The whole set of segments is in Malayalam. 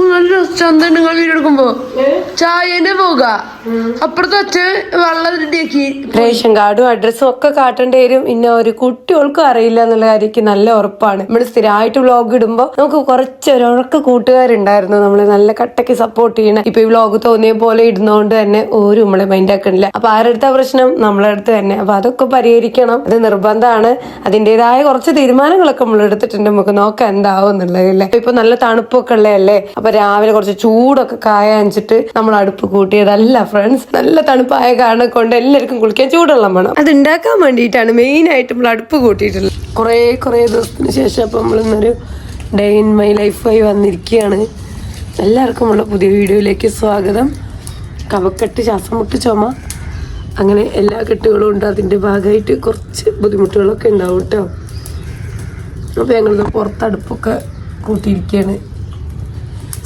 നല്ല ചന്തൻ നിങ്ങൾ വീടെടുക്കുമ്പോ ചായന്റെ പോക അപ്പുറത്ത് വെച്ച് വെള്ളം റെഡിയാക്കി റേഷൻ കാർഡും അഡ്രസ്സും ഒക്കെ കാട്ടേണ്ടി വരും. പിന്നെ ഒരു കുട്ടികൾക്കും അറിയില്ല എന്നുള്ള കാര്യം നല്ല ഉറപ്പാണ്. നമ്മള് സ്ഥിരമായിട്ട് വ്ളോഗ് ഇടുമ്പോ നമുക്ക് കുറച്ച് ഒരൊക്കെ കൂട്ടുകാരുണ്ടായിരുന്നു നമ്മള് നല്ല കട്ടയ്ക്ക് സപ്പോർട്ട് ചെയ്യണം. ഇപ്പൊ ഈ വ്ളോഗ് തോന്നിയ പോലെ ഇടുന്നോണ്ട് തന്നെ ഒരു നമ്മളെ മൈൻഡ് ആക്കണില്ല. അപ്പൊ ആരെടുത്ത പ്രശ്നം നമ്മളെ അടുത്ത് തന്നെ. അപ്പൊ അതൊക്കെ പരിഹരിക്കണം, അത് നിർബന്ധമാണ്. അതിന്റേതായ കുറച്ച് തീരുമാനങ്ങളൊക്കെ നമ്മൾ എടുത്തിട്ടുണ്ട്. നമുക്ക് നോക്കാം എന്താവും എന്നുള്ളതല്ലേ. ഇപ്പൊ നല്ല തണുപ്പൊക്കെ ഉള്ളതല്ലേ. അപ്പൊ രാവിലെ കുറച്ച് ചൂടൊക്കെ കായച്ചിട്ട് നമ്മൾ അടുപ്പ് കൂട്ടിയതല്ല ഫ്രണ്ട്സ്. നല്ല തണുപ്പായ കാരണം കൊണ്ട് എല്ലാവർക്കും കുളിക്കാൻ ചൂടുവെള്ളം വേണം. അത് ഉണ്ടാക്കാൻ വേണ്ടിയിട്ടാണ് മെയിൻ ആയിട്ട് നമ്മൾ അടുപ്പ് കൂട്ടിയിട്ടുള്ളത്. കുറേ ദിവസത്തിന് ശേഷം അപ്പൊ നമ്മൾ ഇന്നൊരു ഡേ ഇൻ മൈ ലൈഫായി വന്നിരിക്കുകയാണ്. എല്ലാവർക്കും ഉള്ള പുതിയ വീഡിയോയിലേക്ക് സ്വാഗതം. കഫക്കെട്ട്, ശ്വാസം മുട്ട്, ചുമ, അങ്ങനെ എല്ലാ കെട്ടുകളും ഉണ്ട്. അതിൻ്റെ ഭാഗമായിട്ട് കുറച്ച് ബുദ്ധിമുട്ടുകളൊക്കെ ഉണ്ടാവും കേട്ടോ. അപ്പോൾ ഞങ്ങളിത് പുറത്തടുപ്പൊക്കെ കൂട്ടിയിരിക്കുകയാണ്.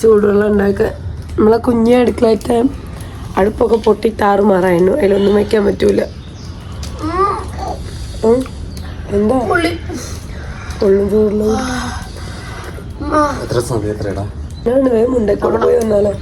ചൂടുവെള്ളം ഉണ്ടാക്കുക. നമ്മളെ കുഞ്ഞെ അടുക്കളായിട്ട് അടുപ്പൊക്കെ പൊട്ടി താറുമാറായിരുന്നു. അതിലൊന്നും വയ്ക്കാൻ പറ്റൂല. എന്താ കൊള്ളും ചൂടുള്ള ഞാൻ വേഗം ഉണ്ടാക്കോടെ പോയി വന്നാലോ.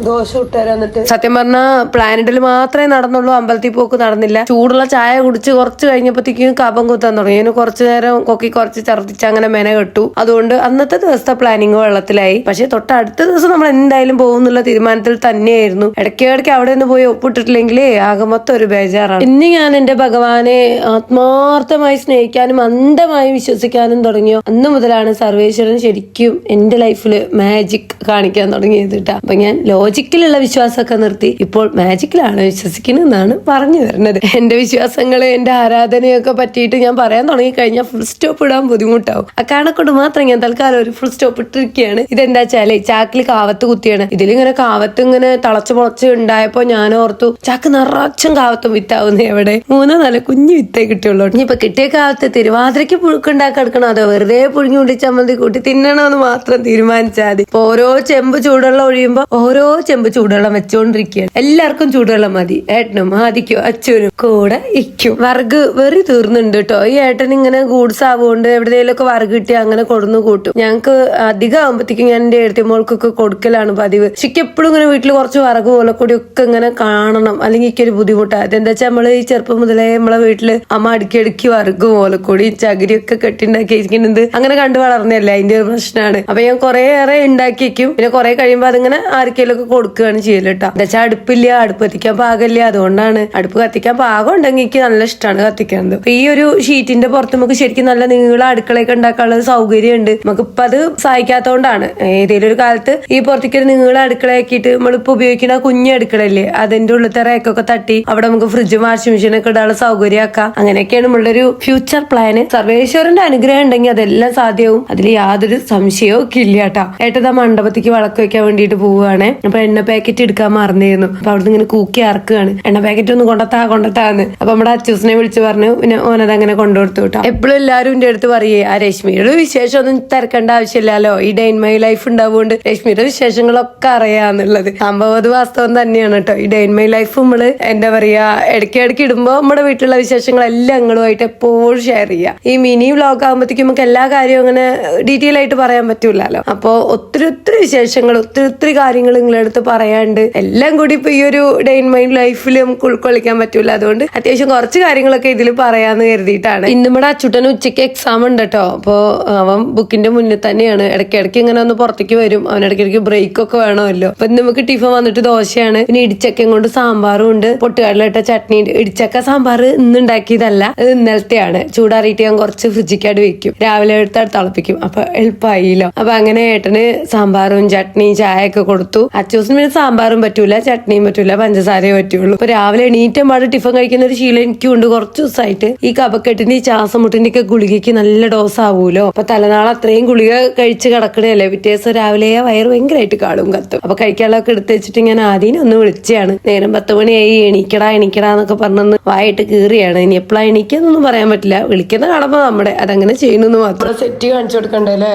ദോശ ഇട്ടുതരാം. എന്നിട്ട് സത്യം പറഞ്ഞാ പ്ലാനറ്റിൽ മാത്രമേ നടന്നുള്ളൂ, അമ്പലത്തിൽ പോക്ക് നടന്നില്ല. ചൂടുള്ള ചായ കുടിച്ച് കുറച്ച് കഴിഞ്ഞപ്പോഴത്തേക്കും കഫം കുത്താൻ തുടങ്ങി. അതിന് കുറച്ചു നേരം കൊക്കി കുറച്ച് ഛർദ്ദിച്ച് അങ്ങനെ മെന കെട്ടു. അതുകൊണ്ട് അന്നത്തെ ദിവസത്തെ പ്ലാനിങ് വെള്ളത്തിലായി. പക്ഷെ തൊട്ടടുത്ത ദിവസം നമ്മൾ എന്തായാലും പോകുന്നുള്ള തീരുമാനത്തിൽ തന്നെയായിരുന്നു. ഇടയ്ക്കിടയ്ക്ക് അവിടെ നിന്ന് പോയി ഒപ്പിട്ടിട്ടില്ലെങ്കിൽ ആകെ മൊത്തം ഒരു ബേജാറാണ്. ഇന്ന് ഞാൻ എന്റെ ഭഗവാനെ ആത്മാർത്ഥമായി സ്നേഹിക്കാനും അന്ധമായി വിശ്വസിക്കാനും തുടങ്ങിയോ അന്ന് മുതലാണ് സർവേശ്വരൻ ശരിക്കും എന്റെ ലൈഫില് മാജിക് കാണിക്കാൻ തുടങ്ങിയത് കേട്ടോ. അപ്പൊ ഞാൻ ലോജിക്കിലുള്ള വിശ്വാസമൊക്കെ നിർത്തി ഇപ്പോൾ മാജിക്കിലാണ് വിശ്വസിക്കുന്നതെന്നാണ് പറഞ്ഞു വരുന്നത്. എന്റെ വിശ്വാസങ്ങള്, എന്റെ ആരാധനയൊക്കെ പറ്റിയിട്ട് ഞാൻ പറയാൻ തുടങ്ങി കഴിഞ്ഞാൽ ഫുൾ സ്റ്റോപ്പ് ഇടാൻ ബുദ്ധിമുട്ടാവും. അക്കാരണക്കൊണ്ട് മാത്രം ഞാൻ തൽക്കാലം ഒരു ഫുൾ സ്റ്റോപ്പ് ഇട്ടിരിക്കുകയാണ്. ഇതെന്താ വെച്ചാല് ചാക്കിൽ കാവത്ത് കുത്തിയാണ്. ഇതിലിങ്ങനെ കാവത്ത് ഇങ്ങനെ തളച്ച് പൊളച്ച് ഉണ്ടായപ്പോ ഞാൻ ഓർത്തു ചാക്ക് നിറച്ചും കാവത്തും വിത്താവുന്ന എവിടെ 3-4 കുഞ്ഞു വിത്തേ കിട്ടിയുള്ളൂ. ഇനിയിപ്പൊ കിട്ടിയ കാവത്ത് തിരുവാതിരയ്ക്ക് പുഴുക്കുണ്ടാക്കി എടുക്കണോ അതോ വെറുതെ പുഴുങ്ങി ഉള്ളി ചമ്മന്തി കൂട്ടി തിന്നണമെന്ന് മാത്രം തീരുമാനിച്ചാൽ മതി. ഇപ്പൊ ഓരോ ചെമ്പ് ചൂടുവെള്ളം ഒഴിയുമ്പോ ഓരോ ചെമ്പ് ചൂടുവെള്ളം വെച്ചോണ്ടിരിക്കുകയാണ്. എല്ലാവർക്കും ചൂടുവെള്ളം മതി. ഏട്ടനും ആദിക്കും അച്ഛനും കൂടെ ഇക്കും. വറുക് വെറി തീർന്നുണ്ട് കേട്ടോ. ഈ ഏട്ടൻ ഇങ്ങനെ ഗൂഡ്സ് ആവുകൊണ്ട് എവിടെയെങ്കിലൊക്കെ വറുക് കിട്ടി അങ്ങനെ കൊടുന്നു കൂട്ടും. ഞങ്ങക്ക് അധികം ആകുമ്പോഴത്തേക്കും ഞാൻ എന്റെ എഴുത്തിമോൾക്കൊക്കെ കൊടുക്കലാണ് പതിവ്. പക്ഷെ എപ്പോഴും ഇങ്ങനെ വീട്ടിൽ കുറച്ച് വറക് പോലെ കൂടി ഒക്കെ ഇങ്ങനെ കാണണം, അല്ലെങ്കിൽ എനിക്കൊരു ബുദ്ധിമുട്ടാണ്. അതെന്താ വെച്ചാൽ നമ്മള് ഈ ചെറുപ്പം മുതലേ നമ്മളെ വീട്ടില് അമ്മ അടുക്കി വറുക് പോലെ കൂടി ചകിരിയൊക്കെ കെട്ടിണ്ടാക്കി ഇരിക്കുന്നത് അങ്ങനെ കണ്ടു വളർന്നല്ലേ. അതിന്റെ ഒരു പ്രശ്നമാണ്. അപ്പൊ ഞാൻ കുറെ ഏറെ ഉണ്ടാക്കി വെക്കും. പിന്നെ കുറെ കഴിയുമ്പോ അതിങ്ങനെ ആർക്കെങ്കിലൊക്കെ കൊടുക്കുകയാണ് ചെയ്യല് കേട്ടോ. എന്താ വെച്ചാൽ അടുപ്പില്ല, അടുപ്പ് കത്തിക്കാൻ പാകമില്ല. അതുകൊണ്ടാണ്. അടുപ്പ് കത്തിക്കാൻ പാകം ഉണ്ടെങ്കിൽ എനിക്ക് നല്ല ഇഷ്ടമാണ് കത്തിക്കുന്നത്. അപ്പൊ ഈ ഒരു ഷീറ്റിന്റെ പുറത്ത് നമുക്ക് ശരിക്കും നല്ല നീള അടുക്കളയൊക്കെ ഉണ്ടാക്കാനുള്ള സൗകര്യമുണ്ട്. നമുക്ക് ഇപ്പൊ അത് സഹായിക്കാത്തതുകൊണ്ടാണ്. ഏതെങ്കിലും ഒരു കാലത്ത് ഈ പുറത്തേക്ക് ഒരു നീള അടുക്കളയാക്കിയിട്ട് നമ്മളിപ്പോ ഉപയോഗിക്കുന്ന കുഞ്ഞു അടുക്കളയില്ലേ അതിന്റെ ഉള്ളിലത്തെ റേക്കൊക്കെ തട്ടി അവിടെ നമുക്ക് ഫ്രിഡ്ജും വാഷിംഗ് മെഷീനൊക്കെ ഇടാനുള്ള സൗകര്യമാക്കാം. അങ്ങനെയൊക്കെയാണ് നമ്മളുടെ ഒരു ഫ്യൂച്ചർ പ്ലാന്. സർവേശ്വരന്റെ അനുഗ്രഹം ഉണ്ടെങ്കിൽ അതെല്ലാം സാധ്യവും. അതിൽ യാതൊരു സംശയവും ഒക്കെ ഇല്ല കേട്ടോ. ഏട്ടതാ മണ്ഡപത്തിക്ക് വിളക്ക് വെക്കാൻ വേണ്ടിയിട്ട് പോവുകയാണ്. അപ്പൊ എണ്ണ പാക്കറ്റ് എടുക്കാൻ മറന്നിരുന്നു. അപ്പൊ അവിടുന്ന് ഇങ്ങനെ കൂക്കി ഇറക്കുകയാണ്. എണ്ണ പാക്കറ്റ് ഒന്ന് കൊണ്ടത്താന്ന്. അപ്പൊ നമ്മുടെ അച്ഛനെ വിളിച്ച് പറഞ്ഞു. പിന്നെ ഓനത് അങ്ങനെ കൊണ്ടുകൊടുത്തു കേട്ടോ. എപ്പോഴും എല്ലാവരും എന്റെ അടുത്ത് പറയേ ആ രശ്മിയുടെ വിശേഷം ഒന്നും തിരക്കേണ്ട ആവശ്യമില്ലല്ലോ, ഈ ഡേ ഇൻ മൈ ലൈഫ് ഉണ്ടാവുകൊണ്ട് രശ്മിയുടെ വിശേഷങ്ങളൊക്കെ അറിയാന്നുള്ളത്. സംഭവം അത് വാസ്തവം തന്നെയാണ് കേട്ടോ. ഈ ഡേ ഇൻ മൈ ലൈഫ് നമ്മള് എന്താ പറയാ ഇടയ്ക്കിടയ്ക്ക് ഇടുമ്പോ നമ്മുടെ വീട്ടിലുള്ള വിശേഷങ്ങളെല്ലാം ഞങ്ങളുമായിട്ട് എപ്പോഴും ഷെയർ ചെയ്യാം. ഈ മിനി വ്ലോഗ് ആകുമ്പോഴത്തേക്കും നമുക്ക് എല്ലാ കാര്യവും അങ്ങനെ ഡീറ്റെയിൽ ആയിട്ട് പറയാൻ പറ്റൂലല്ലോ. അപ്പൊ ഒത്തിരി വിശേഷങ്ങൾ ഒത്തിരി കാര്യങ്ങൾ നിങ്ങളടുത്ത് പറയാണ്ട് എല്ലാം കൂടി ഇപ്പൊ ഈ ഒരു ഡേ ഇൻ മൈ ലൈഫിൽ നമുക്ക് ഉൾക്കൊള്ളിക്കാൻ പറ്റൂല. അതുകൊണ്ട് അത്യാവശ്യം കുറച്ച് കാര്യങ്ങളൊക്കെ ഇതിൽ പറയാന്ന് കരുതിയിട്ടാണ്. ഇന്ന് നമ്മുടെ അച്ചുട്ടന് ഉച്ചയ്ക്ക് എക്സാം ഉണ്ട് കേട്ടോ. അപ്പൊ അവൻ ബുക്കിന്റെ മുന്നിൽ തന്നെയാണ്. ഇടയ്ക്കിടയ്ക്ക് ഇങ്ങനെ ഒന്ന് പുറത്തേക്ക് വരും. അവൻ ഇടയ്ക്കിടയ്ക്ക് ബ്രേക്ക് ഒക്കെ വേണമല്ലോ. അപ്പൊ നമുക്ക് ടിഫിൻ വന്നിട്ട് ദോശയാണ്. പിന്നെ ഇടിച്ചക്കയും കൊണ്ട് സാമ്പാറും ഉണ്ട്. പൊട്ടുകടലിട്ട ചട്നി ഉണ്ട്. ഇടിച്ചക്ക സാമ്പാർ ഇന്ന് ഉണ്ടാക്കിയതല്ല, ഇത് ഇന്നലത്തെയാണ്. ചൂടാറിയിട്ട് ഞാൻ കുറച്ച് ഫ്രിഡ്ജിക്കാട് വെക്കും. രാവിലെ എടുത്ത് തിളപ്പിക്കും. അപ്പൊ എളുപ്പമായില്ലോ. അപ്പൊ അങ്ങനെ ഏട്ടന് സാമ്പാറും ചട്നിയും ചായ ഒക്കെ കൊടുത്തു. അച്ചൂസിന് പിന്നെ സാമ്പാറും പറ്റൂല, ചട്നിയും പറ്റൂല, പഞ്ചസാരയെ പറ്റുള്ളൂ. അപ്പൊ രാവിലെ എണീറ്റമ്പാട് ടിഫിൻ കഴിക്കുന്ന ഒരു ശീലം എനിക്കും ഉണ്ട് കുറച്ച് ദിവസമായിട്ട്. ഈ കഫക്കെട്ടിന്റെ ഈ ശ്വാസമുട്ടിന്റെ ഒക്കെ ഗുളികയ്ക്ക് നല്ല ഡോസ് ആവൂലോ. അപ്പൊ തലനാൾ അത്രയും ഗുളിക കഴിച്ച് കിടക്കണല്ലേ. പിറ്റേ ദിവസം രാവിലെ വയറ് ഭയങ്കരമായിട്ട് കാടും കത്തും. അപ്പൊ കഴിക്കാനുള്ളതൊക്കെ എടുത്ത് വെച്ചിട്ട് ഞാൻ ആദ്യം ഒന്ന് വിളിച്ചാണ്. നേരം 10 മണിയായി. എണീക്കടാന്നൊക്കെ പറഞ്ഞൊന്ന് വായിട്ട് കീറിയാണ്. ഇനി എപ്പോഴാ എണീക്കാന്നൊന്നും പറയാൻ പറ്റില്ല. വിളിക്കുന്ന കാണുമ്പോ നമ്മുടെ അതങ്ങനെ ചെയ്യുന്നു മാത്രം. സെറ്റ് കാണിച്ചു കൊടുക്കണ്ടല്ലേ.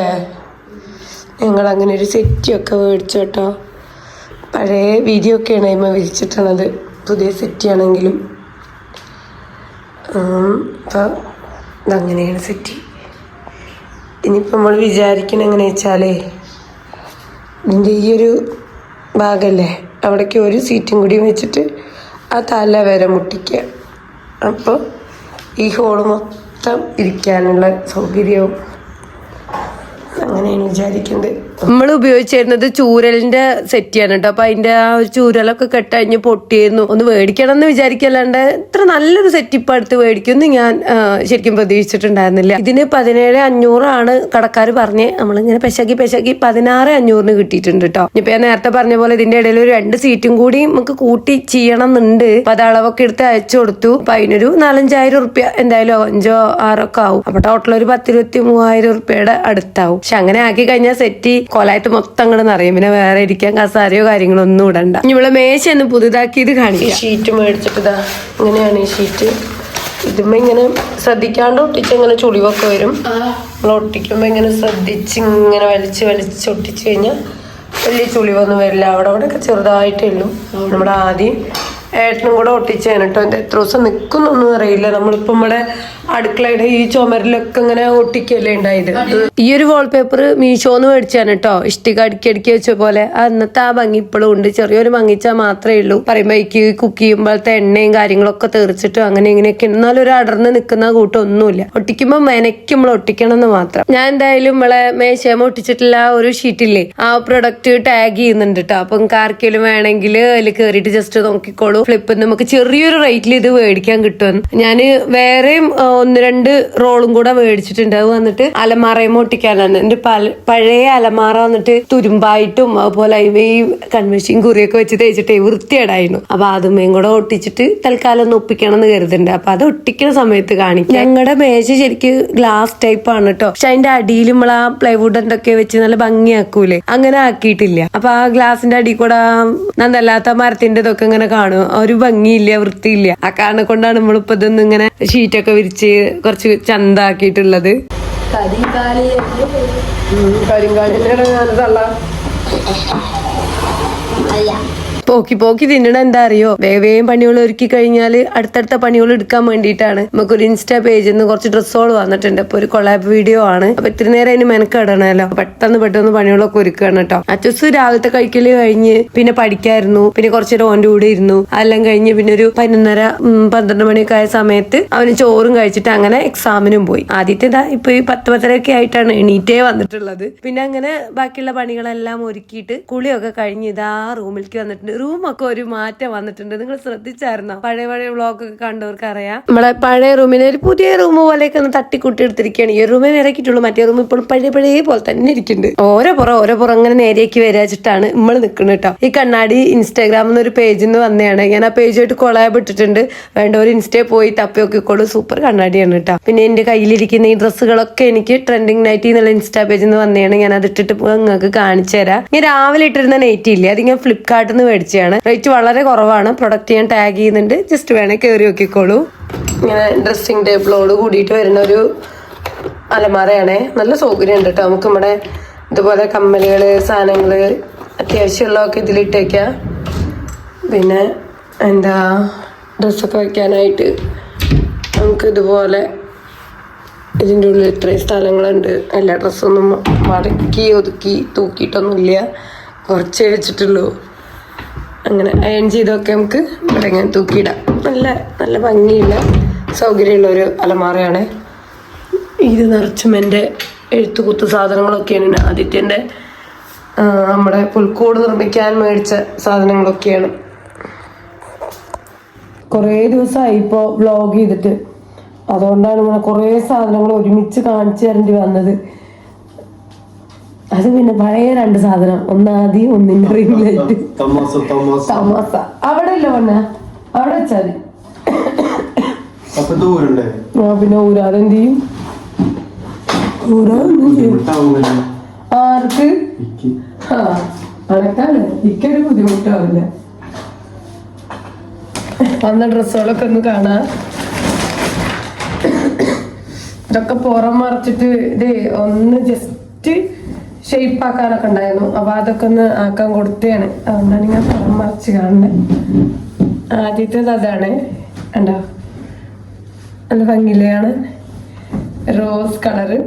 ഞങ്ങൾ അങ്ങനെ ഒരു സെറ്റിയൊക്കെ മേടിച്ചു കേട്ടോ. പഴയ വീഡിയോ ഒക്കെയാണ് അതിന്മേൽ വിരിച്ചിട്ടുള്ളത്. പുതിയ സെറ്റിയാണെങ്കിലും അപ്പം ഇതങ്ങനെയാണ് സെറ്റ്. ഇനിയിപ്പോൾ നമ്മൾ വിചാരിക്കണ എങ്ങനെ വെച്ചാലേ ഇതിൻ്റെ ഈ ഒരു ഭാഗമല്ലേ അവിടേക്ക് ഒരു സീറ്റും കൂടി വെച്ചിട്ട് ആ തല വരെ മുട്ടിക്കുക. അപ്പോൾ ഈ ഹോള് മൊത്തം ഇരിക്കാനുള്ള സൗകര്യവും അങ്ങനെയാണ് വിചാരിക്കുന്നത്. നമ്മൾ ഉപയോഗിച്ചിരുന്നത് ചൂരലിന്റെ സെറ്റിയാണ് കേട്ടോ. അപ്പൊ അതിന്റെ ആ ഒരു ചൂരലൊക്കെ കെട്ടഴിഞ്ഞ് പൊട്ടിയിരുന്നു. ഒന്ന് മേടിക്കണം എന്ന് വിചാരിക്കല്ലാണ്ട് ഇത്ര നല്ലൊരു സെറ്റ് ഇപ്പൊ അടുത്ത് മേടിക്കുമെന്ന് ഞാൻ ശരിക്കും പ്രതീക്ഷിച്ചിട്ടുണ്ടായിരുന്നില്ല. ഇതിന് 17,500 കടക്കാർ പറഞ്ഞ് നമ്മളിങ്ങനെ പെശകി 16,500 കിട്ടിയിട്ടുണ്ട് കേട്ടോ. ഇപ്പൊ ഞാൻ നേരത്തെ പറഞ്ഞ പോലെ ഇതിന്റെ ഇടയിൽ ഒരു 2 സീറ്റും കൂടി നമുക്ക് കൂട്ടി ചെയ്യണം എന്നുണ്ട്. അപ്പൊ അത് അളവൊക്കെ എടുത്ത് അയച്ചു കൊടുത്തു. അപ്പൊ അതിനൊരു 4,000-5,000 റുപ്യ എന്തായാലും 5,000-6,000 ഒക്കെ ആവും. അപ്പൊ ടോട്ടൽ ഒരു 10,23,000 റുപ്യയുടെ അടുത്താവും. പക്ഷെ അങ്ങനെ ആക്കി കഴിഞ്ഞാൽ സെറ്റ് കൊലായിട്ട് മൊത്തം അങ്ങോട്ട് നിറയും. പിന്നെ വേറെ ഇരിക്കാൻ കസാരയോ കാര്യങ്ങളോ ഒന്നും ഇടണ്ട. ഇവിടെ മേശ ഒന്ന് പുതുതാക്കിയത് കാണിക്കാം. ഷീറ്റ് മേടിച്ചിട്ട് ഇങ്ങനെയാണ് ഈ ഷീറ്റ്. ഇതുമ്പോ ഇങ്ങനെ ശ്രദ്ധിക്കാണ്ട് ഒട്ടിച്ച് ഇങ്ങനെ ചുളിവൊക്കെ വരും. നമ്മൾ ഒട്ടിക്കുമ്പോ ഇങ്ങനെ ശ്രദ്ധിച്ച് ഇങ്ങനെ വലിച്ച് ഒട്ടിച്ച് കഴിഞ്ഞാൽ വലിയ ചുളിവൊന്നും വരില്ല. അവിടെ ഒക്കെ ചെറുതായിട്ടേ ഉള്ളൂ. നമ്മുടെ ആദ്യം ഏട്ടനും കൂടെ ഒട്ടിച്ചാണ് കേട്ടോ. എത്ര ദിവസം നിൽക്കുന്നൊന്നും അറിയില്ല. നമ്മളിപ്പോ നമ്മുടെ അടുക്കളയുടെ ഈ ചുമരിലൊക്കെ ഇങ്ങനെ ഒട്ടിക്കല്ലേ ഉണ്ടായത്. ഈ ഒരു വാൾപേപ്പർ മീഷോന്ന് മേടിച്ചാണ് കേട്ടോ. ഇഷ്ടിക അടുക്കി വെച്ച പോലെ. അന്നത്തെ ആ ഭംഗി ഇപ്പോഴും ഉണ്ട്. ചെറിയൊരു ഭംഗിച്ചാൽ മാത്രമേ ഉള്ളൂ. പറയുമ്പോ കുക്ക് ചെയ്യുമ്പോഴത്തെ എണ്ണയും കാര്യങ്ങളൊക്കെ തെറിച്ചിട്ടും അങ്ങനെ ഇങ്ങനെയൊക്കെ. എന്നാലും ഒരു അടർന്ന് നിൽക്കുന്ന കൂട്ടൊന്നുമില്ല. ഒട്ടിക്കുമ്പോ മെനയ്ക്ക് നമ്മൾ ഒട്ടിക്കണം എന്ന് മാത്രം. ഞാൻ എന്തായാലും നമ്മളെ മേശയമ ഒട്ടിച്ചിട്ടുള്ള ഒരു ഷീറ്റില്ലേ ആ പ്രൊഡക്റ്റ് ടാഗ് ചെയ്യുന്നുണ്ട് കേട്ടോ. അപ്പം ആർക്കെങ്കിലും വേണമെങ്കിൽ അതിൽ കയറിയിട്ട് ജസ്റ്റ് നോക്കിക്കോളൂ. ഫ്ലിപ്പ് നമുക്ക് ചെറിയൊരു റേറ്റിൽ ഇത് മേടിക്കാൻ കിട്ടും. ഞാന് വേറെയും 1-2 റോളും കൂടെ മേടിച്ചിട്ടുണ്ട്. അത് വന്നിട്ട് അലമാറയും ഒട്ടിക്കാനാണ്. എന്റെ പഴയ അലമാറ വന്നിട്ട് തുരുമ്പായിട്ടും അതുപോലെ ഈ കൺവെൻഷൻ കുറിയൊക്കെ വെച്ച് തേച്ചിട്ടേ വൃത്തിയേടായിരുന്നു. അപ്പൊ അതുമേയും കൂടെ ഒട്ടിച്ചിട്ട് തൽക്കാലം ഒന്ന് ഒപ്പിക്കണം എന്ന് കരുതുന്നുണ്ട്. അപ്പൊ അത് ഒട്ടിക്കുന്ന സമയത്ത് കാണിക്കും. ഞങ്ങളുടെ മേശ ശരിക്കും ഗ്ലാസ് ടൈപ്പ് ആണ് കേട്ടോ. പക്ഷെ അതിന്റെ അടിയിൽ നമ്മൾ ആ പ്ലൈവുഡ് എന്തൊക്കെ വെച്ച് നല്ല ഭംഗിയാക്കൂലേ, അങ്ങനെ ആക്കിയിട്ടില്ല. അപ്പൊ ആ ഗ്ലാസിന്റെ അടിയിൽ കൂടെ നന്നല്ലാത്ത മരത്തിന്റെ ഇതൊക്കെ ഇങ്ങനെ കാണും. ഒരു ഭംഗിയില്ല, വൃത്തിയില്ല. ആ കാരണം കൊണ്ടാണ് നമ്മളിപ്പോ ഇതൊന്നും ഇങ്ങനെ ഷീറ്റൊക്കെ വിരിച്ച് കുറച്ച് ചന്താക്കിയിട്ടുള്ളത്. പോക്കി തിന്നണ എന്താ അറിയോ, വേഗം പണികൾ ഒരുക്കി കഴിഞ്ഞാൽ അടുത്തടുത്ത പണികൾ എടുക്കാൻ വേണ്ടിയിട്ടാണ്. നമുക്കൊരു ഇൻസ്റ്റാ പേജിൽ നിന്ന് കുറച്ച് ഡ്രസ്സുകൾ വന്നിട്ടുണ്ട്. അപ്പൊ ഒരു കൊളാബ് വീഡിയോ ആണ്. അപ്പൊ ഇത്തിരി നേരം അതിന് മെനക്കിടണല്ലോ. പെട്ടെന്ന് പണികളൊക്കെ ഒരുക്കുകയാണ് കേട്ടോ. അച്ചൂസ് രാവിലത്തെ കഴിക്കല് കഴിഞ്ഞ് പിന്നെ പഠിക്കായിരുന്നു. പിന്നെ കുറച്ച് നേരം ഓൻ്റെ കൂടെ ഇരുന്നു. അതെല്ലാം കഴിഞ്ഞ് പിന്നെ ഒരു 11:30-12 മണിയൊക്കെ ആയ സമയത്ത് അവന് ചോറും കഴിച്ചിട്ട് അങ്ങനെ എക്സാമിനും പോയി. ആദ്യത്തെ ഇപ്പൊ ഈ 10-10:30 ആയിട്ടാണ് എണീറ്റേ വന്നിട്ടുള്ളത്. പിന്നെ അങ്ങനെ ബാക്കിയുള്ള പണികളെല്ലാം ഒരുക്കിയിട്ട് കുളിയൊക്കെ കഴിഞ്ഞ് ഇതാ റൂമിലേക്ക് വന്നിട്ടുണ്ട്. റൂമൊക്കെ ഒരു മാറ്റം വന്നിട്ടുണ്ട്. നിങ്ങൾ ശ്രദ്ധിച്ചായിരുന്നോ? പഴയ വ്ളോഗൊക്കെ കണ്ടവർക്ക് അറിയാം. നമ്മളെ പഴയ റൂമിനെ ഒരു പുതിയ റൂം പോലെയൊക്കെ ഒന്ന് തട്ടിക്കുട്ടി എടുത്തിരിക്കുകയാണ്. ഈ റൂമിൽ ഇറക്കിയിട്ടുള്ളൂ. മറ്റേ റൂം ഇപ്പോഴും പഴയ പോലെ തന്നെ ഇരിക്കുന്നുണ്ട്. ഓരോ പുറം അങ്ങനെ നേരേക്ക് വരാച്ചിട്ടാണ് നമ്മൾ നിൽക്കുന്നത് കേട്ടോ. ഈ കണ്ണാടി ഇൻസ്റ്റാഗ്രാമിൽ നിന്ന് ഒരു പേജിൽ നിന്ന് വന്നതാണ്. ഞാൻ ആ പേജായിട്ട് കൊളാബ് ഇട്ടിട്ടുണ്ട്. വേണ്ട ഒരു ഇൻസ്റ്റയിൽ പോയി തപ്പി നോക്കിക്കോളൂ. സൂപ്പർ കണ്ണാടിയാണ് കേട്ടോ. പിന്നെ എന്റെ കയ്യിലിരിക്കുന്ന ഈ ഡ്രസ്സുകളൊക്കെ എനിക്ക് ട്രെൻഡിങ് നൈറ്റി എന്നുള്ള ഇൻസ്റ്റാ പേജിൽ നിന്ന് വന്നതാണ്. ഞാൻ അത് ഇട്ടിട്ട് നിങ്ങൾക്ക് കാണിച്ചു തരാം. ഞാൻ രാവിലെ ഇട്ടിരുന്ന നൈറ്റി ഇല്ലേ, അത് ഞാൻ ഫ്ലിപ്കാർട്ടിൽ നിന്ന് മേടിച്ചതാണ്. റേറ്റ് വളരെ കുറവാണ്. പ്രൊഡക്റ്റ് ഞാൻ ടാഗ് ചെയ്യുന്നുണ്ട്. ജസ്റ്റ് വേണേ കയറി നോക്കിക്കോളൂ. ഇങ്ങനെ ഡ്രസ്സിങ് ടേബിളോട് കൂടിയിട്ട് വരുന്ന ഒരു അലമാരയാണേ. നല്ല സൗകര്യം ഉണ്ട് കേട്ടോ. നമുക്ക് നമ്മുടെ ഇതുപോലെ കമ്മലുകള് സാധനങ്ങള് അത്യാവശ്യമുള്ളതൊക്കെ ഇതിലിട്ടേക്കാം. പിന്നെ ഡ്രസ്സൊക്കെ വയ്ക്കാനായിട്ട് നമുക്ക് ഇതുപോലെ ഇതിൻ്റെ ഉള്ളിൽ ഇത്രയും സ്ഥലങ്ങളുണ്ട്. എല്ലാ ഡ്രസ്സൊന്നും മടക്കി ഒതുക്കി തൂക്കിയിട്ടൊന്നുമില്ല. കുറച്ചേ വെച്ചിട്ടുള്ളൂ. അങ്ങനെ അയൺ ചെയ്തൊക്കെ നമുക്ക് ഇവിടെ ഇങ്ങനെ തൂക്കിയിടാം. നല്ല ഭംഗിയുള്ള സൗകര്യമുള്ള ഒരു അലമാറയാണ്. ഇത് നിറച്ചും എൻ്റെ എഴുത്തുകുത്ത് സാധനങ്ങളൊക്കെയാണ്. ആദിത്യൻ്റെ നമ്മുടെ പുൽക്കൂട് നിർമ്മിക്കാൻ മേടിച്ച സാധനങ്ങളൊക്കെയാണ്. കുറേ ദിവസമായി ഇപ്പോൾ വ്ളോഗ് ചെയ്തിട്ട്. അതുകൊണ്ടാണ് ഇങ്ങനെ കുറേ സാധനങ്ങൾ ഒരുമിച്ച് കാണിച്ചു തരേണ്ടി വന്നത്. അത് പിന്നെ പഴയ 2 സാധനം. ഒന്നാദ്യം ഒന്നിന്റെ റിംഗ് ലൈറ്റ് തമാസ അവിടെ ഇല്ല പൊന്ന, അവിടെ വെച്ചാൽ പിന്നെ ഊരാതെ എന്ത് ചെയ്യും? ആർക്ക്? അനക്കാണ്. ഇക്കൊരു ബുദ്ധിമുട്ടാവില്ല. വന്ന ഡ്രസ്സുകളൊക്കെ ഒന്ന് കാണാ. ഇതൊക്കെ പുറം മറിച്ചിട്ട് ഇത് ഒന്ന് ജസ്റ്റ് ഷേപ്പ് ആക്കാനൊക്കെ ഉണ്ടായിരുന്നു. അപ്പൊ അതൊക്കെ ഒന്ന് ആക്കാൻ കൊടുത്തതാണ്. അതുകൊണ്ടാണ് ഞാൻ പുറം മറിച്ച് കാണുന്നത്. ആദ്യത്തേത് അതാണ്. ഉണ്ടോ? നല്ല ഭംഗിയിലാണ്. റോസ് കളറ്,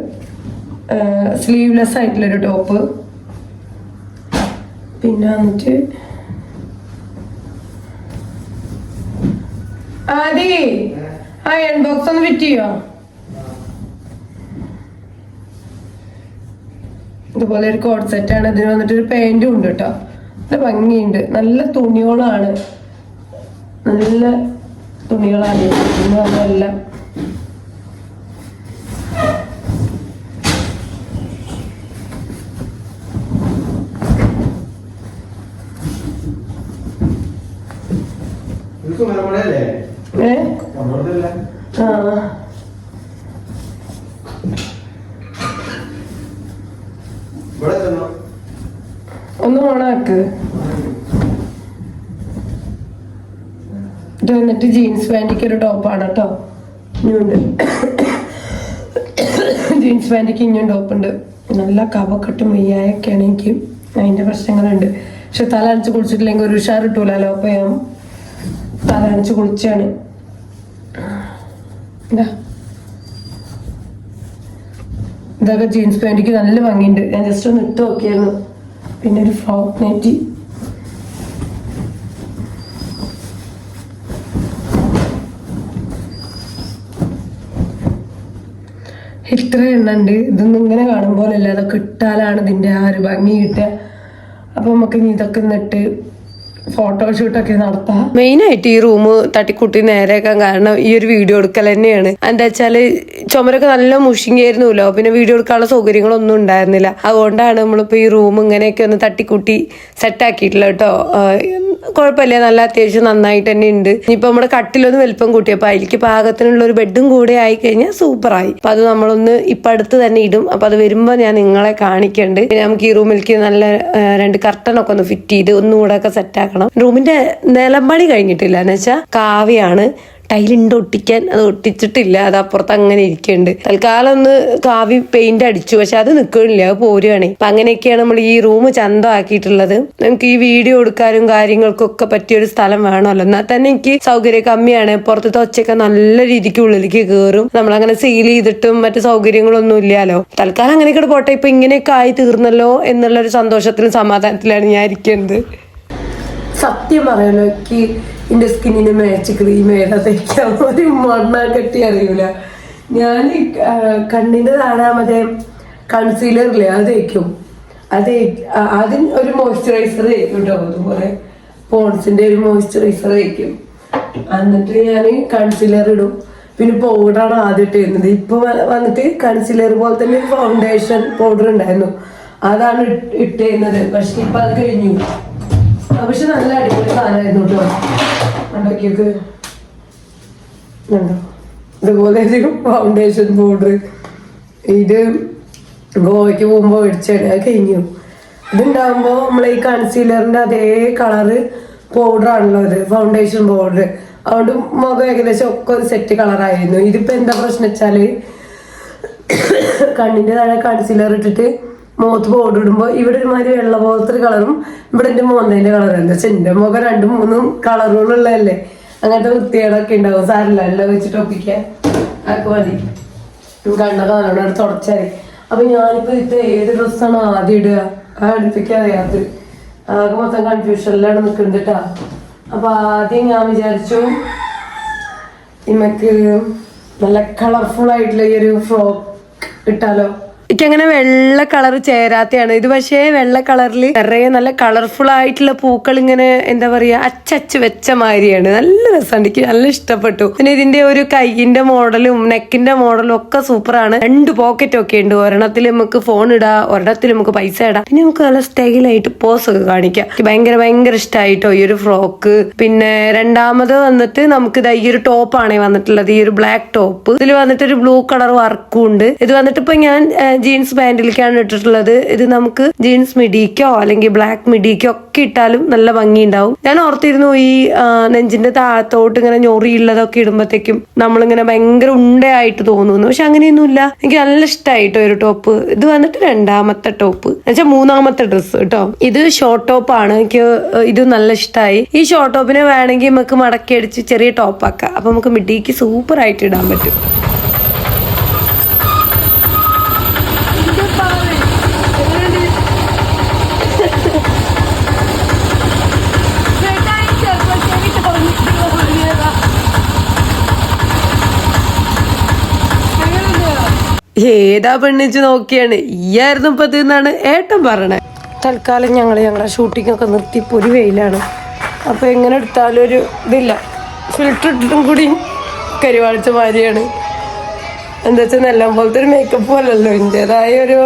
സ്ലീവ്ലെസ് ആയിട്ടുള്ളൊരു ടോപ്പ്. പിന്നെ വന്നിട്ട് ആദി ആ അയൺ ബോക്സ് ഒന്ന് ഫിറ്റ് ചെയ്യോ? ഇതുപോലെ ഒരു കോഡ് സെറ്റാണ്. ഇതിന് വന്നിട്ട് ഒരു പാൻറ്റും ഉണ്ട് കേട്ടോ. നല്ല ഭംഗിയുണ്ട്. നല്ല തുണികളാണ്, നല്ല തുണികളാണ് എല്ലാം. ഒന്ന് ഓണാക്ക്. ഇത് വന്നിട്ട് ജീൻസ് പാൻറ്റിക്ക് ഒരു ടോപ്പാണ് കേട്ടോ. ഇനിയുണ്ട് ജീൻസ് പാൻറ്റിക്ക് ഇനിയും ടോപ്പുണ്ട്. നല്ല കവക്കെട്ടും വെയ്യായൊക്കെയാണ് എനിക്ക്, അതിൻ്റെ പ്രശ്നങ്ങളുണ്ട്. പക്ഷെ തല അടിച്ച് കുളിച്ചിട്ടില്ലെങ്കിൽ ഒരു ഉഷാർ കിട്ടൂലോ. അപ്പൊ ഞാൻ തല അടിച്ച് കുളിച്ചാണ്. ഇതൊക്കെ ജീൻസ് പാൻറ്റിക്ക് നല്ല ഭംഗിയുണ്ട്. ഞാൻ ജസ്റ്റ് ഒന്ന് ഇട്ട് നോക്കിയായിരുന്നു. പിന്നെ ഒരു ഫ്രോക്ക് നെറ്റി. ഇത്ര എണ്ണുണ്ട്. ഇതൊന്നും ഇങ്ങനെ കാണുമ്പോഴല്ല, അതൊക്കെ ഇട്ടാലാണ് ഇതിൻ്റെ ആ ഒരു ഭംഗി കിട്ടുക. അപ്പൊ നമുക്ക് ഇനി ഇതൊക്കെ നിന്നിട്ട് ഫോട്ടോഷൂട്ടൊക്കെ നടത്താം. മെയിൻ ആയിട്ട് ഈ റൂം തട്ടിക്കുട്ടി നേരെയാക്കാൻ കാരണം ഈ ഒരു വീഡിയോ എടുക്കൽ തന്നെയാണ്. എന്താ വെച്ചാല് ചുമരൊക്കെ നല്ല മുഷിങ്ങിയായിരുന്നല്ലോ, പിന്നെ വീഡിയോ എടുക്കാനുള്ള സൗകര്യങ്ങളൊന്നും ഉണ്ടായിരുന്നില്ല. അതുകൊണ്ടാണ് നമ്മളിപ്പോ ഈ റൂം ഇങ്ങനെയൊക്കെ ഒന്ന് തട്ടിക്കുട്ടി സെറ്റാക്കിയിട്ടില്ല കേട്ടോ. കുഴപ്പമില്ല, നല്ല അത്യാവശ്യം നന്നായിട്ട് തന്നെ ഉണ്ട്. ഇനിയിപ്പോ നമ്മുടെ കട്ടിലൊന്ന് വലിപ്പം കൂട്ടിയപ്പോ അതിലേക്ക് പാകത്തിനുള്ള ഒരു ബെഡും കൂടെ ആയി കഴിഞ്ഞാൽ സൂപ്പറായി. അപ്പൊ അത് നമ്മളൊന്ന് ഇപ്പൊ അടുത്ത് തന്നെ ഇടും. അപ്പൊ അത് വരുമ്പോ ഞാൻ നിങ്ങളെ കാണിക്കണ്ട്. പിന്നെ നമുക്ക് ഈ റൂമിലേക്ക് നല്ല 2 കർട്ടനൊക്കെ ഒന്ന് ഫിറ്റ് ചെയ്ത് ഒന്നുകൂടെ ഒക്കെ സെറ്റാക്കണം. റൂമിന്റെ നിലമ്പണി കഴിഞ്ഞിട്ടില്ല എന്ന് വെച്ചാൽ കാവ്യാണ്. ടൈലുണ്ട് ഒട്ടിക്കാൻ, അത് ഒട്ടിച്ചിട്ടില്ല. അത് അപ്പുറത്ത് അങ്ങനെ ഇരിക്കുന്നുണ്ട്. തൽക്കാലം ഒന്ന് കാവി പെയിന്റ് അടിച്ചു, പക്ഷെ അത് നിൽക്കണില്ല, അത് പോരുകയാണ്. അപ്പൊ അങ്ങനെയൊക്കെയാണ് നമ്മൾ ഈ റൂം ചന്തമാക്കിയിട്ടുള്ളത്. നമുക്ക് ഈ വീഡിയോ എടുക്കാനും കാര്യങ്ങൾക്കൊക്കെ പറ്റിയൊരു സ്ഥലം വേണമല്ലോ. എന്നാൽ തന്നെ എനിക്ക് സൗകര്യം കമ്മിയാണ്. പുറത്തത്തെ ഒച്ചയൊക്കെ നല്ല രീതിക്ക് ഉള്ളിലേക്ക് കയറും. നമ്മളങ്ങനെ സീൽ ചെയ്തിട്ടും മറ്റു സൗകര്യങ്ങളൊന്നും ഇല്ലല്ലോ. തൽക്കാലം അങ്ങനെയൊക്കെ പോട്ടെ. ഇപ്പൊ ഇങ്ങനെയൊക്കെ ആയി തീർന്നല്ലോ എന്നുള്ളൊരു സന്തോഷത്തിലും സമാധാനത്തിലാണ് ഞാൻ ഇരിക്കുന്നത്. സത്യം പറയാലോ, എനിക്ക് എന്റെ സ്കിന്നിന് മാച്ച് ക്രീം ഏതാ തേക്കാൻ ഒരു മണ്ണ കെട്ടി അറിയൂല. ഞാൻ കണ്ണിന്റെ താഴെ മറ്റേ കൺസീലർ ഇല്ലേ, അത് തേക്കും. അതിന് ഒരു മോയ്സ്ചറൈസർ തേക്കും കേട്ടോ. അതുപോലെ പോൺസിന്റെ ഒരു മോയ്സ്ചറൈസർ തേക്കും. എന്നിട്ട് ഞാൻ കൺസീലർ ഇടും. പിന്നെ പൗഡറാണ് ആദ്യം ഇട്ടിരുന്നത്. ഇപ്പൊ വന്നിട്ട് കൺസീലർ പോലെ തന്നെ ഒരു ഫൗണ്ടേഷൻ പൗഡർ ഉണ്ടായിരുന്നു, അതാണ് ഇട്ടിരുന്നത്. പക്ഷെ ഇപ്പൊ അത് കഴിഞ്ഞു. പക്ഷെ നല്ല അടിപൊളി സാധനമായിരുന്നു കേട്ടോ. ഉണ്ടാക്കിയത് ഇതുപോലെ ഒരു ഫൗണ്ടേഷൻ പൗഡർ. ഇത് ഗോവയ്ക്ക് പോകുമ്പോൾ മേടിച്ചാണ്, അത് കഴിഞ്ഞു. ഇതുണ്ടാകുമ്പോൾ നമ്മൾ ഈ കൺസീലറിന്റെ അതേ കളറ് പൗഡറാണല്ലോ ഇത്, ഫൗണ്ടേഷൻ പൗഡർ. അതുകൊണ്ട് മുഖം ഏകദേശം ഒക്കെ ഒരു സെറ്റ് കളറായിരുന്നു. ഇതിപ്പോ എന്താ പ്രശ്നം വെച്ചാല് കണ്ണിന്റെ താഴെ കൺസീലർ ഇട്ടിട്ട് മുഖത്ത് പൗഡർ ഇടുമ്പോൾ ഇവിടെ ഒരുമാതിരി വെള്ള പോലത്തെ കളറും ഇവിടെ എന്റെ മോന്തേന്റെ കളറും. എന്താ വെച്ചാൽ എന്റെ മുഖം 2-3 കളറുകളുള്ളതല്ലേ, അങ്ങനത്തെ വൃത്തികേടൊക്കെ ഉണ്ടാവും. സാരില്ല, എല്ലാം വെച്ചിട്ട് ഒപ്പിക്കാൻ അതൊക്കെ മതി. കണ്ണൊക്കെ നല്ലോണം തുടച്ചാൽ. അപ്പൊ ഞാനിപ്പോ ഇത് ഏത് ഡ്രസ്സാണ് ആദ്യം ഇടുക, ആ അടുപ്പിക്കാൻ അറിയാത്തത്. ആകെ മൊത്തം കൺഫ്യൂഷനിലാണ് നിൽക്കുന്നത് കേട്ടാ. അപ്പൊ ആദ്യം ഞാൻ വിചാരിച്ചു ഇമ്മക്ക് നല്ല കളർഫുൾ ആയിട്ടുള്ള ഈ ഒരു ഫ്രോക്ക് ഇട്ടാലോ. എനിക്കങ്ങനെ വെള്ള കളർ ചേരാത്തയാണ് ഇത്. പക്ഷേ വെള്ള കളറിൽ നിറയെ നല്ല കളർഫുൾ ആയിട്ടുള്ള പൂക്കൾ ഇങ്ങനെ എന്താ പറയാ അച്ചച്ച് വെച്ച മാതിരിയാണ്. നല്ല രസമുണ്ട്, എനിക്ക് നല്ല ഇഷ്ടപ്പെട്ടു. പിന്നെ ഇതിന്റെ ഒരു കൈയിന്റെ മോഡലും നെക്കിന്റെ മോഡലും ഒക്കെ സൂപ്പറാണ്. 2 പോക്കറ്റ് ഒക്കെ ഉണ്ട്. ഒരെണ്ണത്തിൽ നമുക്ക് ഫോൺ ഇടാം, ഒരെണ്ണത്തിൽ നമുക്ക് പൈസ ഇടാം. പിന്നെ നമുക്ക് നല്ല സ്റ്റൈലായിട്ട് പോസ് ഒക്കെ കാണിക്കാം. ഭയങ്കര ഇഷ്ടമായിട്ടോ ഈ ഒരു ഫ്രോക്ക്. പിന്നെ രണ്ടാമത് വന്നിട്ട് നമുക്ക് ഈ ഒരു ടോപ്പാണ് വന്നിട്ടുള്ളത്, ഈ ഒരു ബ്ലാക്ക് ടോപ്പ്. ഇതിൽ വന്നിട്ട് ഒരു ബ്ലൂ കളർ വർക്കും ഉണ്ട്. ഇത് വന്നിട്ട് ഇപ്പൊ ഞാൻ ജീൻസ് പാന്റിലേക്കാണ് ഇട്ടിട്ടുള്ളത്. ഇത് നമുക്ക് ജീൻസ് മിഡിക്കോ അല്ലെങ്കിൽ ബ്ലാക്ക് മിഡിക്കോ ഒക്കെ ഇട്ടാലും നല്ല ഭംഗി ഉണ്ടാവും. ഞാൻ ഓർത്തിരുന്നു ഈ നെഞ്ചിന്റെ താഴത്തോട്ട് ഇങ്ങനെ ഞൊറിയുള്ളതൊക്കെ ഇടുമ്പോഴത്തേക്കും നമ്മളിങ്ങനെ ഭയങ്കര ഉണ്ടയായിട്ട് തോന്നുന്നു. പക്ഷെ അങ്ങനെയൊന്നുമില്ല. എനിക്ക് നല്ല ഇഷ്ടമായിട്ടോ ഒരു ടോപ്പ്. ഇത് വന്നിട്ട് രണ്ടാമത്തെ ടോപ്പ് എന്നുവെച്ചാൽ മൂന്നാമത്തെ ഡ്രസ്സ് കേട്ടോ. ഇത് ഷോർട്ട് ടോപ്പ് ആണ്. എനിക്ക് ഇത് നല്ല ഇഷ്ടമായി. ഈ ഷോർട്ട് ടോപ്പിനെ വേണമെങ്കിൽ നമുക്ക് മടക്കി അടിച്ച് ചെറിയ ടോപ്പാക്കാം. അപ്പൊ നമുക്ക് മിഡിക്ക് സൂപ്പർ ആയിട്ട് ഇടാൻ പറ്റും. ഏതാ പെണ്ണിച്ച് നോക്കിയാണ് ഈയായിരുന്നു ഇപ്പൊ എന്നാണ് ഏട്ടൻ പറയണേ. തൽക്കാലം ഞങ്ങളെ ഷൂട്ടിംഗ് ഒക്കെ നിർത്തി പൊരി വെയിലാണ്. അപ്പൊ എങ്ങനെ എടുത്താലും ഒരു ഇതില്ല. ഫിൽറ്റർ ഇട്ടിട്ടും കൂടി കരിവാളിച്ച മാതിരിയാണ്. എന്താ വെച്ചാൽ നെല്ലം പോലത്തെ ഒരു മേക്കപ്പ് പോലല്ലോ, ഇന്റേതായ ഒരു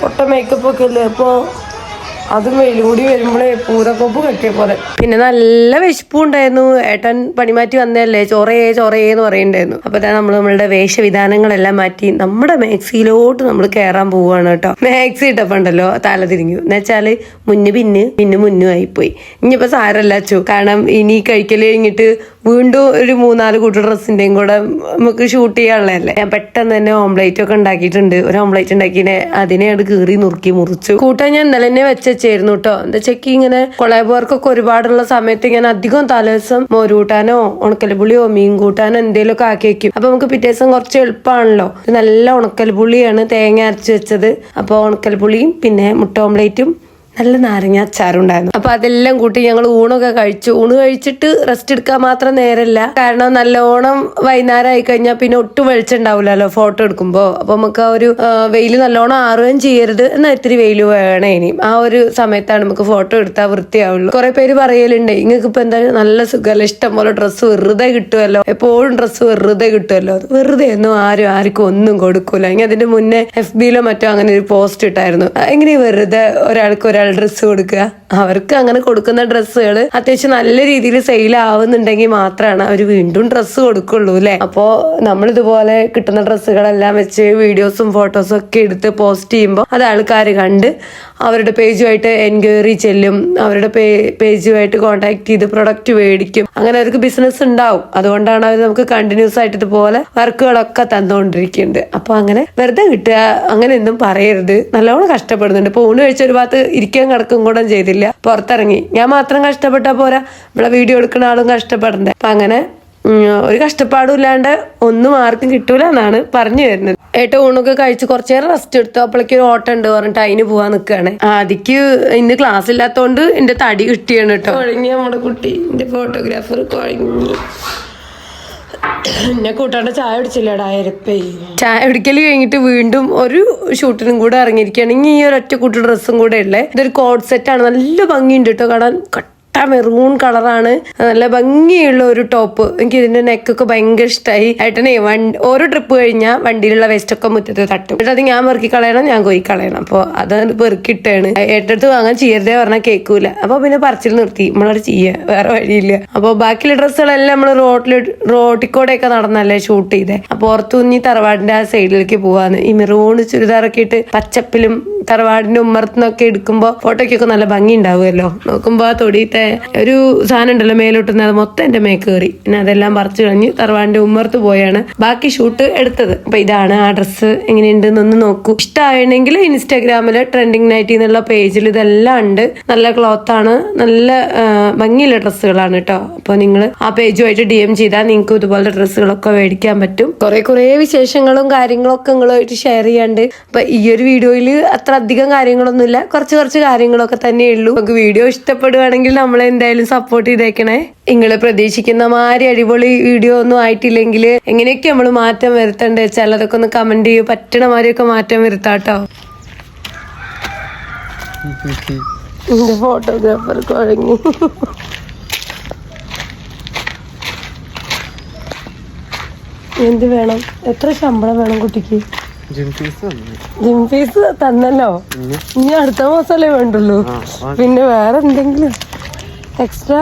പൊട്ട മേക്കപ്പ് ഒക്കെ അല്ലേ. അപ്പോൾ അതും വെയിലും കൂടി വരുമ്പോഴേ പൂരക്കൊപ്പ് കെട്ടിയ പോലെ. പിന്നെ നല്ല വിശപ്പും ഉണ്ടായിരുന്നു. ഏട്ടൻ പണിമാറ്റി വന്നതല്ലേ, ചോറേന്ന് പറയുന്നുണ്ടായിരുന്നു. അപ്പൊ നമ്മളുടെ വേഷവിധാനങ്ങളെല്ലാം മാറ്റി നമ്മുടെ മാക്സിയിലോട്ട് നമ്മൾ കയറാൻ പോവുകയാണ് കേട്ടോ. മാക്സി ഇട്ടപ്പോണ്ടല്ലോ തല തിരിഞ്ഞു എന്ന് വെച്ചാല് പിന്നെ മുന്നും ആയിപ്പോയി. ഇനിയിപ്പോ സാരല്ല അച്ചു, കാരണം ഇനി കഴിക്കല് കഴിഞ്ഞിട്ട് വീണ്ടും ഒരു 3-4 കൂട്ട ഡ്രസ്സിന്റെയും കൂടെ നമുക്ക് ഷൂട്ട് ചെയ്യാനുള്ളതല്ലേ. ഞാൻ പെട്ടെന്ന് തന്നെ ഓംപ്ലേറ്റ് ഒക്കെ ഉണ്ടാക്കിയിട്ടുണ്ട്. ഒരു ഓംപ്ലേറ്റ് ഉണ്ടാക്കിനെ അതിനെ അത് കീറി നുറുക്കി മുറിച്ചു. കൂട്ടാൻ ഞാൻ ഇന്നലെ തന്നെ വെച്ചായിരുന്നു കേട്ടോ. എന്താ വെച്ചാൽ ഇങ്ങനെ കൊളാബ് വർക്കൊക്കെ ഒരുപാടുള്ള സമയത്ത് ഞാൻ അധികം തലേദിവസം മോരുകൂട്ടാനോ ഉണക്കൽപുളിയോ മീൻ കൂട്ടാനോ എന്തെങ്കിലും ഒക്കെ ആക്കി വെക്കും. അപ്പൊ നമുക്ക് പിറ്റേ ദിവസം കുറച്ച് എളുപ്പമാണല്ലോ. നല്ല ഉണക്കൽപുളിയാണ് തേങ്ങ അരച്ച് വെച്ചത്. അപ്പൊ ഉണക്കൽപുളിയും പിന്നെ മുട്ട ഓംപ്ലേറ്റും നല്ല നാരങ്ങ അച്ചാറും ഉണ്ടായിരുന്നു. അപ്പൊ അതെല്ലാം കൂട്ടി ഞങ്ങൾ ഊണൊക്കെ കഴിച്ചു. ഊണ് കഴിച്ചിട്ട് റെസ്റ്റ് എടുക്കാൻ മാത്രം നേരമില്ല. കാരണം നല്ലോണം വൈകുന്നേരം ആയി കഴിഞ്ഞാൽ പിന്നെ ഒട്ടും വെളിച്ചുണ്ടാവില്ലല്ലോ ഫോട്ടോ എടുക്കുമ്പോ. അപ്പൊ നമുക്ക് ആ ഒരു വെയിൽ നല്ലോണം ആറുകയും ചെയ്യരുത്, എന്നാൽ ഇത്തിരി വെയിൽ വേണം. ഇനിയും ആ ഒരു സമയത്താണ് നമുക്ക് ഫോട്ടോ എടുത്താൽ വൃത്തിയാവുള്ളൂ. കുറെ പേര് പറയലുണ്ട് നിങ്ങൾക്ക് ഇപ്പൊ എന്താ നല്ല സുഖമല്ല, ഇഷ്ടം പോലെ ഡ്രസ്സ് വെറുതെ കിട്ടുമല്ലോ, എപ്പോഴും ഡ്രസ്സ് വെറുതെ കിട്ടുമല്ലോ. വെറുതെ ഒന്നും ആർക്കും ഒന്നും കൊടുക്കൂല. ഇനി അതിന്റെ മുന്നേ FB-ലോ മറ്റോ അങ്ങനെ ഒരു പോസ്റ്റ് ഇട്ടായിരുന്നു. എങ്ങനെ വെറുതെ ഒരാൾക്ക് ഡ്രസ്സ് കൊടുക്കുക. അവർക്ക് അങ്ങനെ കൊടുക്കുന്ന ഡ്രസ്സുകൾ അത്യാവശ്യം നല്ല രീതിയിൽ സെയിൽ ആവുന്നുണ്ടെങ്കിൽ മാത്രമാണ് അവർ വീണ്ടും ഡ്രസ്സ് കൊടുക്കുള്ളൂ അല്ലെ. അപ്പോ നമ്മളിതുപോലെ കിട്ടുന്ന ഡ്രസ്സുകളെല്ലാം വെച്ച് വീഡിയോസും ഫോട്ടോസും ഒക്കെ എടുത്ത് പോസ്റ്റ് ചെയ്യുമ്പോൾ അത് ആൾക്കാർ കണ്ട് അവരുടെ പേജുമായിട്ട് എൻക്വയറി ചെല്ലും. അവരുടെ പേജുമായിട്ട് കോൺടാക്ട് ചെയ്ത് പ്രൊഡക്റ്റ് മേടിക്കും. അങ്ങനെ അവർക്ക് ബിസിനസ് ഉണ്ടാവും. അതുകൊണ്ടാണ് അവർ നമുക്ക് കണ്ടിന്യൂസ് ആയിട്ട് ഇതുപോലെ വർക്കുകളൊക്കെ തന്നുകൊണ്ടിരിക്കുന്നുണ്ട്. അപ്പൊ അങ്ങനെ വെറുതെ കിട്ടുക അങ്ങനെ ഒന്നും പറയരുത്. നല്ലോണം കഷ്ടപ്പെടുന്നുണ്ട്. ഇപ്പൊ ഊണ് കഴിച്ച ഒരു ഭാഗത്ത് ഇരിക്കാൻ കിടക്കും കൂടെ ചെയ്തില്ല, പുറത്തിറങ്ങി. ഞാൻ മാത്രം കഷ്ടപ്പെട്ടാ പോരാ, ഇവിടെ വീഡിയോ എടുക്കുന്ന ആളും കഷ്ടപ്പെടണ്ടേ. അപ്പൊ അങ്ങനെ ഒരു കഷ്ടപ്പാടും ഇല്ലാണ്ട് ഒന്നും ആർക്കും കിട്ടൂല എന്നാണ് പറഞ്ഞു വരുന്നത്. ഏട്ടൻ ഊണൊക്കെ കഴിച്ച് കുറച്ചേരം റെസ്റ്റ് എടുത്തു. അപ്പോഴേക്കും ഒരു ഓട്ടം ഉണ്ട് പറഞ്ഞിട്ട് അതിന് പോവാൻ നിൽക്കുകയാണ്. ആദ്യക്ക് ഇന്ന് ക്ലാസ് ഇല്ലാത്തോണ്ട് എന്റെ തടി കിട്ടിയാണ് കേട്ടോ. കുഴങ്ങി നമ്മുടെ കുട്ടി, എന്റെ ഫോട്ടോഗ്രാഫർ കുഴങ്ങി. എന്നെ കൂട്ടാണ്ട് ചായ കുടിച്ചില്ലടാ എരപ്പേ. ചായ കുടിക്കൽ കഴിഞ്ഞിട്ട് വീണ്ടും ഒരു ഷൂട്ടിനും കൂടെ ഇറങ്ങിയിരിക്കുകയാണെങ്കിൽ ഈ ഒരു ഒറ്റ കൂട്ടി ഡ്രസ്സും കൂടെ ഉള്ളേ. ഇതൊരു കോഡ് സെറ്റ് ആണ്. നല്ല ഭംഗിയുണ്ട് കേട്ടോ കാണാൻ. മെറൂൺ കളറാണ്, നല്ല ഭംഗിയുള്ള ഒരു ടോപ്പ്. എനിക്ക് ഇതിന്റെ നെക്കൊക്കെ ഭയങ്കര ഇഷ്ടമായി. ഏട്ടനെ ഓരോ ട്രിപ്പ് കഴിഞ്ഞാൽ വണ്ടിയിലുള്ള വേസ്റ്റ് ഒക്കെ മുറ്റത്ത് തട്ടും. എന്നിട്ട് അത് ഞാൻ പെറുക്കി കളയണം, ഞാൻ കോയി കളയണം. അപ്പൊ അത് പെറുക്കിട്ടാണ്. ഏട്ടടുത്ത് വാങ്ങാൻ ചെയ്യരുതേ പറഞ്ഞാൽ കേൾക്കൂല. അപ്പൊ പിന്നെ പറച്ചിൽ നിർത്തി, നമ്മളത് ചെയ്യുക, വേറെ വഴിയില്ല. അപ്പൊ ബാക്കിയുള്ള ഡ്രസ്സുകളെല്ലാം നമ്മൾ റോട്ടിക്കൂടെയൊക്കെ നടന്നല്ലേ ഷൂട്ട് ചെയ്തേ. അപ്പൊ ഓർത്തുഞ്ഞി തറവാടിന്റെ ആ സൈഡിലേക്ക് പോവാന്ന്. ഈ മെറൂൺ ചുരിദാറൊക്കെ ഇട്ട് പച്ചപ്പിലും തറവാടിന്റെ ഉമ്മറത്തുനിന്നൊക്കെ എടുക്കുമ്പോ ഫോട്ടോയ്ക്കൊക്കെ നല്ല ഭംഗി ഉണ്ടാവുമല്ലോ. നോക്കുമ്പോ ആ തൊടിയത്തെ ഒരു സാധനം ഉണ്ടല്ലോ മേലോട്ടുന്നത്, അത് മൊത്തം എന്റെ മേ കയറി. പിന്നെ അതെല്ലാം പറിച്ചു കളഞ്ഞ് തറവാടിന്റെ ഉമ്മർത്ത് പോയാണ് ബാക്കി ഷൂട്ട് എടുത്തത്. അപ്പൊ ഇതാണ് ആ ഡ്രസ്സ്. എങ്ങനെയുണ്ടെന്നൊന്ന് നോക്കൂ. ഇഷ്ടമാണെങ്കിൽ ഇൻസ്റ്റാഗ്രാമില് ട്രെൻഡിങ് നൈറ്റി എന്നുള്ള പേജിൽ ഇതെല്ലാം ഉണ്ട്. നല്ല ക്ലോത്ത് ആണ്, നല്ല ഭംഗിയുള്ള ഡ്രസ്സുകളാണ് കേട്ടോ. അപ്പൊ നിങ്ങൾ ആ പേജുമായിട്ട് DM ചെയ്താൽ നിങ്ങൾക്ക് ഇതുപോലത്തെ ഡ്രസ്സുകളൊക്കെ മേടിക്കാൻ പറ്റും. കുറെ വിശേഷങ്ങളും കാര്യങ്ങളും ഒക്കെ നിങ്ങളുമായിട്ട് ഷെയർ ചെയ്യാണ്ട്. അപ്പൊ ഈ ഒരു വീഡിയോയിൽ അത്ര അധികം കാര്യങ്ങളൊന്നുമില്ല, കുറച്ച് കാര്യങ്ങളൊക്കെ തന്നെ ഉള്ളൂ. നമുക്ക് വീഡിയോ ഇഷ്ടപ്പെടുവാണെങ്കിൽ നമ്മളെ എന്തായാലും സപ്പോർട്ട് ചെയ്തേക്കണേ. നിങ്ങള് പ്രതീക്ഷിക്കുന്ന മാതിരി അടിപൊളി വീഡിയോ ഒന്നും ആയിട്ടില്ലെങ്കിൽ എങ്ങനെയൊക്കെ നമ്മൾ മാറ്റം വരുത്തണ്ടേ വെച്ചാൽ അതൊക്കെ ഒന്ന് കമന്റ് ചെയ്യൂ. പറ്റണ മാതിരിയൊക്കെ മാറ്റം വരുത്താട്ടോ. എന്റെ ഫോട്ടോഗ്രാഫർ കുഴങ്ങി. എന്ത് വേണം? എത്ര ശമ്പളം വേണം കുട്ടിക്ക്? ജിം ഫീസ് തന്നല്ലോ. ഇനി അടുത്ത മാസമല്ലേ വേണ്ടുള്ളൂ. പിന്നെ വേറെ എന്തെങ്കിലും എക്സ്ട്രാ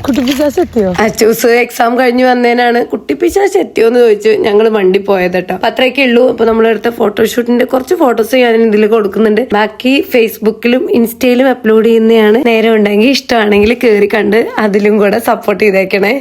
കുട്ടിപ്പിശാശ് എത്തിയോ? അച്ചൂസ് എക്സാം കഴിഞ്ഞ് വന്നതിനാണ് കുട്ടിപ്പിശാശ് എത്തിയോന്ന് ചോദിച്ചു ഞങ്ങൾ വണ്ടി പോയത് കേട്ടോ. അപ്പൊ അത്രയൊക്കെ ഉള്ളൂ. അപ്പൊ നമ്മളെടുത്ത ഫോട്ടോഷൂട്ടിന്റെ കുറച്ച് ഫോട്ടോസ് ഞാൻ ഇതിൽ കൊടുക്കുന്നുണ്ട്. ബാക്കി ഫേസ്ബുക്കിലും ഇൻസ്റ്റയിലും അപ്ലോഡ് ചെയ്യുന്നതാണ്. നേരം ഉണ്ടെങ്കിൽ ഇഷ്ടമാണെങ്കിൽ കേറി കണ്ട് അതിലും കൂടെ സപ്പോർട്ട് ചെയ്തേക്കണേ.